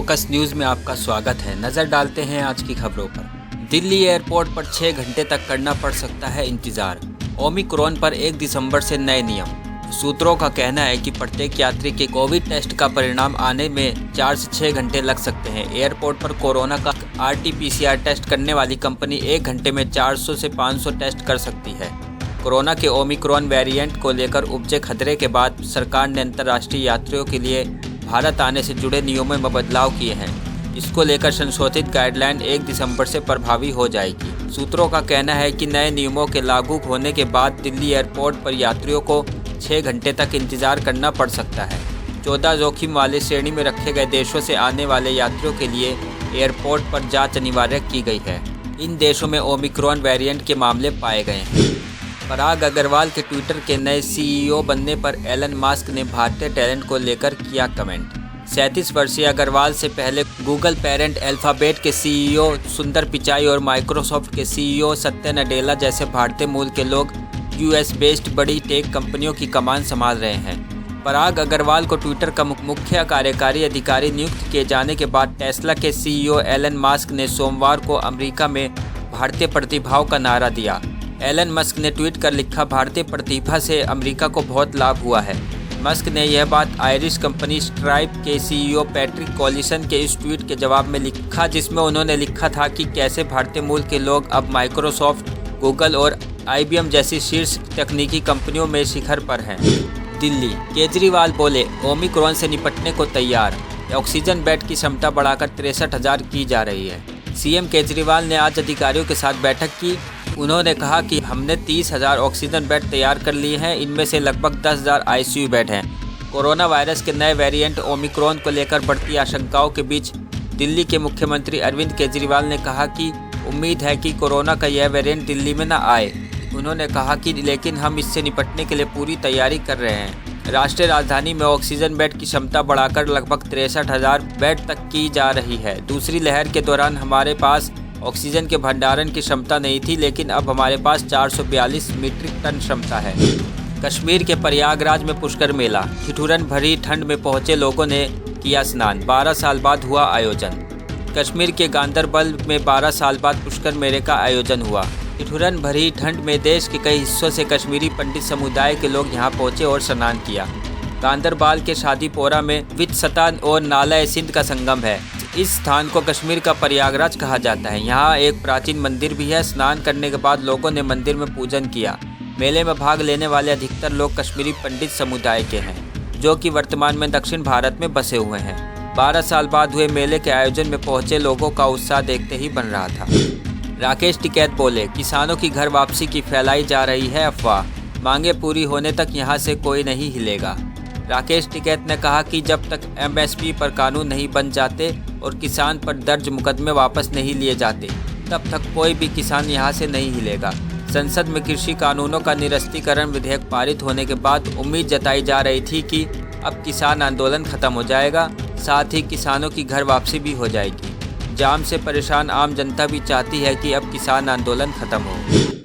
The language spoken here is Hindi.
फोकस न्यूज़ में आपका स्वागत है। नज़र डालते हैं आज की खबरों पर। दिल्ली एयरपोर्ट पर 6 घंटे तक करना पड़ सकता है इंतज़ार। ओमिक्रॉन पर 1 दिसंबर से नए नियम। सूत्रों का कहना है कि प्रत्येक यात्री के कोविड टेस्ट का परिणाम आने में 4 से 6 घंटे लग सकते हैं। एयरपोर्ट पर कोरोना का RT-PCR टेस्ट करने वाली कंपनी 1 घंटे में 400 से 500 टेस्ट कर सकती है। कोरोना के ओमिक्रॉन वेरिएंट को लेकर उपजे खतरे के बाद सरकार ने अंतर्राष्ट्रीय यात्रियों के लिए भारत आने से जुड़े नियमों में बदलाव किए हैं। इसको लेकर संशोधित गाइडलाइन 1 दिसंबर से प्रभावी हो जाएगी। सूत्रों का कहना है कि नए नियमों के लागू होने के बाद दिल्ली एयरपोर्ट पर यात्रियों को 6 घंटे तक इंतजार करना पड़ सकता है। 14 जोखिम वाले श्रेणी में रखे गए देशों से आने वाले यात्रियों के लिए एयरपोर्ट पर जाँच अनिवार्य की गई है। इन देशों में ओमिक्रॉन वेरिएंट के मामले पाए गए हैं। पराग अग्रवाल के ट्विटर के नए CEO बनने पर एलन मस्क ने भारतीय टैलेंट को लेकर किया कमेंट। 37 वर्षीय अग्रवाल से पहले गूगल पेरेंट अल्फाबेट के CEO सुंदर पिचाई और माइक्रोसॉफ्ट के CEO सत्या नडेला जैसे भारतीय मूल के लोग US बेस्ड बड़ी टेक कंपनियों की कमान संभाल रहे हैं। पराग अग्रवाल को ट्विटर का मुख्य कार्यकारी अधिकारी नियुक्त किए जाने के बाद टेस्ला के CEO एलन मस्क ने सोमवार को अमेरिका में भारतीय प्रतिभाओं का नारा दिया। एलन मस्क ने ट्वीट कर लिखा, भारतीय प्रतिभा से अमेरिका को बहुत लाभ हुआ है। मस्क ने यह बात आयरिश कंपनी स्ट्राइप के CEO पैट्रिक कॉलिसन के इस ट्वीट के जवाब में लिखा, जिसमें उन्होंने लिखा था कि कैसे भारतीय मूल के लोग अब माइक्रोसॉफ्ट, गूगल और IBM जैसी शीर्ष तकनीकी कंपनियों में शिखर पर हैं। दिल्ली, केजरीवाल बोले, ओमिक्रॉन से निपटने को तैयार। ऑक्सीजन बेड की क्षमता बढ़ाकर 63,000 की जा रही है। CM केजरीवाल ने आज अधिकारियों के साथ बैठक की। उन्होंने कहा कि हमने 30,000 ऑक्सीजन बेड तैयार कर लिए हैं। इनमें से लगभग 10,000 ICU बेड हैं। कोरोना वायरस के नए वेरिएंट ओमिक्रॉन को लेकर बढ़ती आशंकाओं के बीच दिल्ली के मुख्यमंत्री अरविंद केजरीवाल ने कहा कि उम्मीद है कि कोरोना का यह वेरिएंट दिल्ली में न आए। उन्होंने कहा कि लेकिन हम इससे निपटने के लिए पूरी तैयारी कर रहे हैं। राष्ट्रीय राजधानी में ऑक्सीजन बेड की क्षमता बढ़ाकर लगभग 63,000 बेड तक की जा रही है। दूसरी लहर के दौरान हमारे पास ऑक्सीजन के भंडारण की क्षमता नहीं थी, लेकिन अब हमारे पास 442 मीट्रिक टन क्षमता है। कश्मीर के प्रयागराज में पुष्कर मेला, ठिठुरन भरी ठंड में पहुंचे लोगों ने किया स्नान। 12 साल बाद हुआ आयोजन। कश्मीर के गांदरबल में 12 साल बाद पुष्कर मेले का आयोजन हुआ। ठिठुरन भरी ठंड में देश के कई हिस्सों से कश्मीरी पंडित समुदाय के लोग यहां पहुंचे और स्नान किया। गांदरबल के शादीपोरा में वित्सता और नाला सिंध का संगम है। इस स्थान को कश्मीर का प्रयागराज कहा जाता है। यहाँ एक प्राचीन मंदिर भी है। स्नान करने के बाद लोगों ने मंदिर में पूजन किया। मेले में भाग लेने वाले अधिकतर लोग कश्मीरी पंडित समुदाय के हैं, जो कि वर्तमान में दक्षिण भारत में बसे हुए हैं। 12 साल बाद हुए मेले के आयोजन में पहुंचे लोगों का उत्साह देखते ही बन रहा था। राकेश टिकैत बोले, किसानों की घर वापसी की फैलाई जा रही है अफवाह। मांगे पूरी होने तक यहाँ से कोई नहीं हिलेगा। राकेश टिकैत ने कहा कि जब तक MSP पर कानून नहीं बन जाते और किसान पर दर्ज मुकदमे वापस नहीं लिए जाते, तब तक कोई भी किसान यहां से नहीं हिलेगा। संसद में कृषि कानूनों का निरस्तीकरण विधेयक पारित होने के बाद उम्मीद जताई जा रही थी कि अब किसान आंदोलन खत्म हो जाएगा, साथ ही किसानों की घर वापसी भी हो जाएगी। जाम से परेशान आम जनता भी चाहती है कि अब किसान आंदोलन खत्म हो।